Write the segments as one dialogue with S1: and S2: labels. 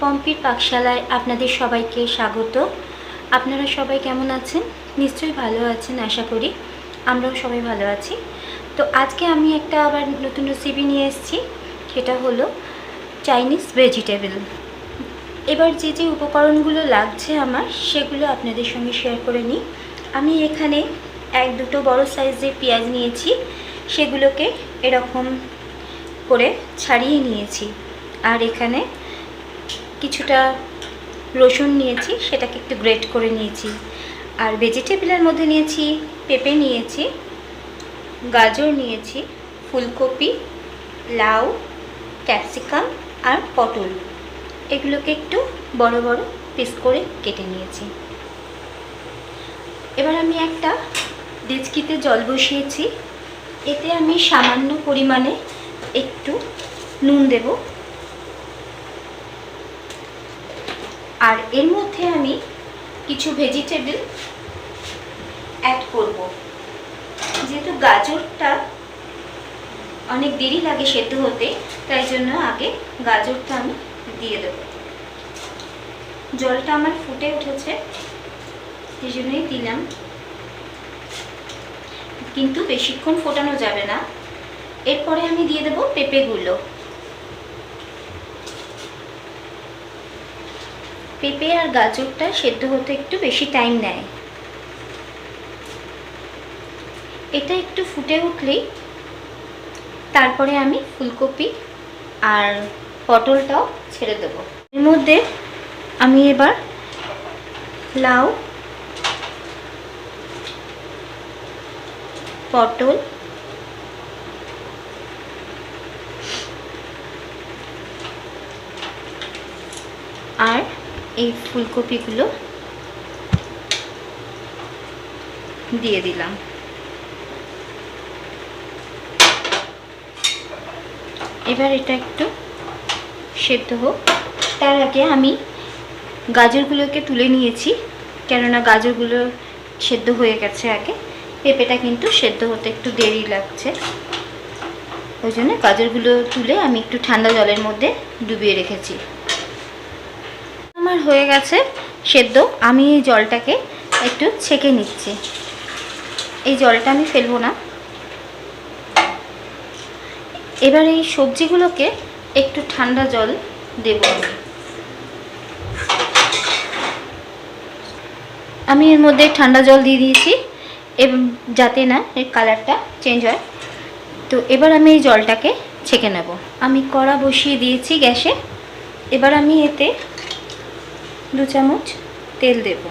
S1: পম্পির পাকশালায় আপনাদের সবাইকে স্বাগত। আপনারা সবাই কেমন আছেন? নিশ্চয়ই ভালো আছেন আশা করি। আমরাও সবাই ভালো আছি। তো আজকে আমি একটা আবার নতুন রেসিপি নিয়ে এসেছি, সেটা হলো চাইনিজ ভেজিটেবল। এবার যে যে উপকরণগুলো লাগছে আমার, সেগুলো আপনাদের সঙ্গে শেয়ার করে নিই। আমি এখানে দুটো বড় সাইজের পেঁয়াজ নিয়েছি, সেগুলোকে এরকম করে ছাড়িয়ে নিয়েছি। আর এখানে কিছুটা রসুন নিয়েছি, সেটাকে একটু গ্রেট করে নিয়েছি। আর ভেজিটেবলের মধ্যে নিয়েছি পেঁপে নিয়েছি, গাজর নিয়েছি, ফুলকপি, লাউ, ক্যাপসিকাম আর পটল। এগুলোকে একটু বড় বড় পিস করে কেটে নিয়েছি। এবার আমি একটা ডেচকিতে জল বসিয়েছি। এতে আমি সামান্য পরিমাণে একটু নুন দেব। আর এর মধ্যে আমি কিছু ভেজিটেবল অ্যাড করব। যেহেতু গাজরটা অনেক দেরি লাগে সেদ্ধ হতে, তাই জন্য আগে গাজরটা আমি দিয়ে দেব। জলটা আমার ফুটে উঠেছে, সেই জন্যই দিলাম, কিন্তু বেশিক্ষণ ফোটানো যাবে না। এরপরে আমি দিয়ে দেব পেঁপেগুলো। পেঁপে আর গাজরটা সেদ্ধ হতে একটু বেশি টাইম নেয়। এটা একটু ফুটে উঠলেই তারপরে আমি ফুলকপি আর পটলটাও ছেড়ে দেব। এর মধ্যে আমি এবার লাউ, পটল আর এই ফুলকপিগুলো দিয়ে দিলাম। এবার এটা একটু সেদ্ধ হোক। তার আগে আমি গাজরগুলোকে তুলে নিয়েছি, কেননা গাজরগুলো সেদ্ধ হয়ে গেছে আগে। পেঁপেটা কিন্তু সেদ্ধ হতে একটু দেরি লাগছে, ওই জন্য গাজরগুলো তুলে আমি একটু ঠান্ডা জলের মধ্যে ডুবিয়ে রেখেছি। আমার হয়ে গেছে সেদ্ধ। আমি এই জলটাকে একটু ছেঁকে নিচ্ছি। এই জলটা আমি ফেলবো না। এবার এই সবজিগুলোকে একটু ঠান্ডা জল দেব। আমি এর মধ্যে ঠান্ডা জল দিয়ে দিয়েছি, যাতে না এর কালারটা চেঞ্জ হয়। তো এবার আমি এই জলটাকে ছেঁকে নেব। আমি কড়া বসিয়ে দিয়েছি গ্যাসে। এবার আমি এতে 2 চামচ তেল দেব।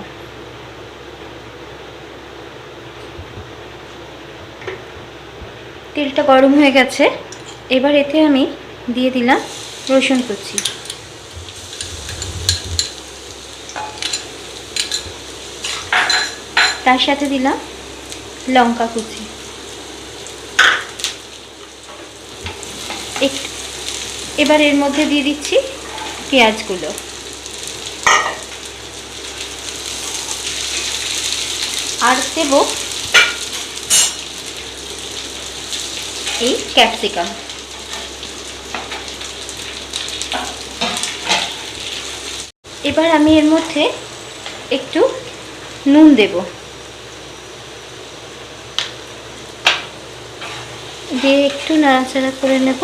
S1: তেলটা গরম হয়ে গেছে। এবার এতে আমি দিয়ে দিলাম রসুন কুচি, তার সাথে দিলাম লঙ্কা কুচি, এবার এর মধ্যে দিয়ে দিচ্ছি পেঁয়াজগুলো, আর দেব এই ক্যাপসিকাম। এবার আমি এর মধ্যে একটু নুন দেব, দিয়ে একটু নাড়াচাড়া করে নেব।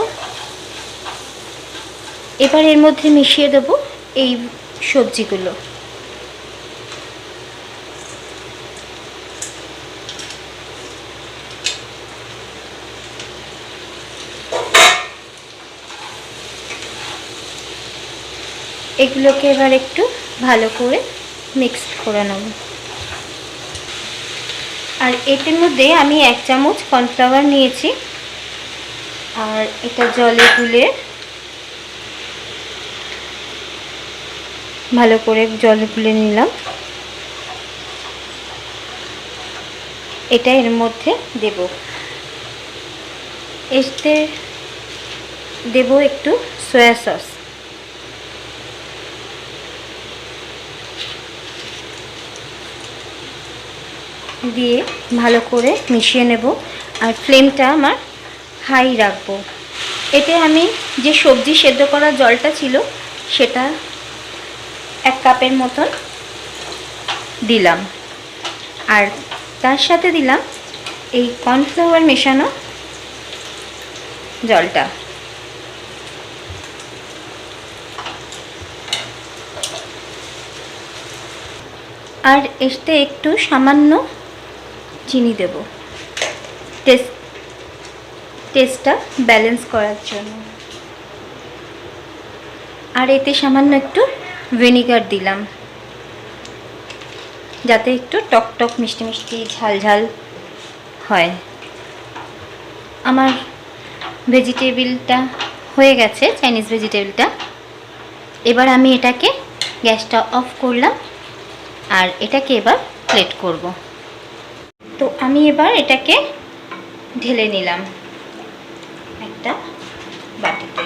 S1: এবার এর মধ্যে মিশিয়ে দেব এই সবজিগুলো। এগুলোকে এবার একটু ভালো করে মিক্স করে নেব। আর এটার মধ্যে আমি 1 চামচ কর্নফ্লাওয়ার নিয়েছি, আর এটা জলে গুলে ভালো করে জলে গুলে নিলাম। এটা এর মধ্যে দেব। এতে দেব একটু সয়া সস, দিয়ে ভালো করে মিশিয়ে নেব। আর ফ্লেমটা আমার হাই রাখবো। এতে আমি যে সবজি সেদ্ধ করা জলটা ছিল সেটা 1 কাপের মতন দিলাম। আর তার সাথে দিলাম এই কর্নফ্লাওয়ার মেশানো জলটা। আর এতে একটু সামান্য চিনি দেব টেস্টটা ব্যালেন্স করার জন্য। আর এতে সামান্য একটু ভিনেগার দিলাম, যাতে একটু টক টক মিষ্টি মিষ্টি ঝাল ঝাল হয়। আমার ভেজিটেবিলটা হয়ে গেছে, চাইনিজ ভেজিটেবিলটা। এবার আমি এটাকে গ্যাসটা অফ করলাম আর এটাকে এবার প্লেট করব। তো আমি এবার এটাকে ঢেলে নিলাম একটা বাটিতে।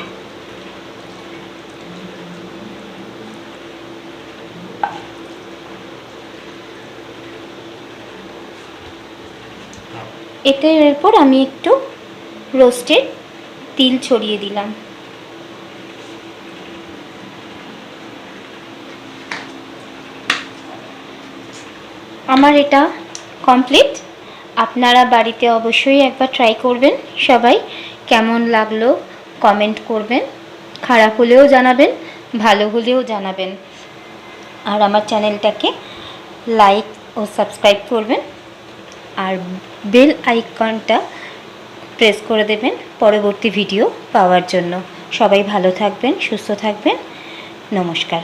S1: এতে এরপর আমি একটু রোস্টেড তিল ছড়িয়ে দিলাম। আমার এটা কমপ্লিট। আপনারা বাড়িতে অবশ্যই একবার ট্রাই করবেন। সবাই কেমন লাগলো কমেন্ট করবেন, খারাপ হলেও জানাবেন, ভালো হলেও জানাবেন। আর আমার চ্যানেলটাকে লাইক ও সাবস্ক্রাইব করবেন আর বেল আইকনটা প্রেস করে দেবেন পরবর্তী ভিডিও পাওয়ার জন্য। সবাই ভালো থাকবেন, সুস্থ থাকবেন। নমস্কার।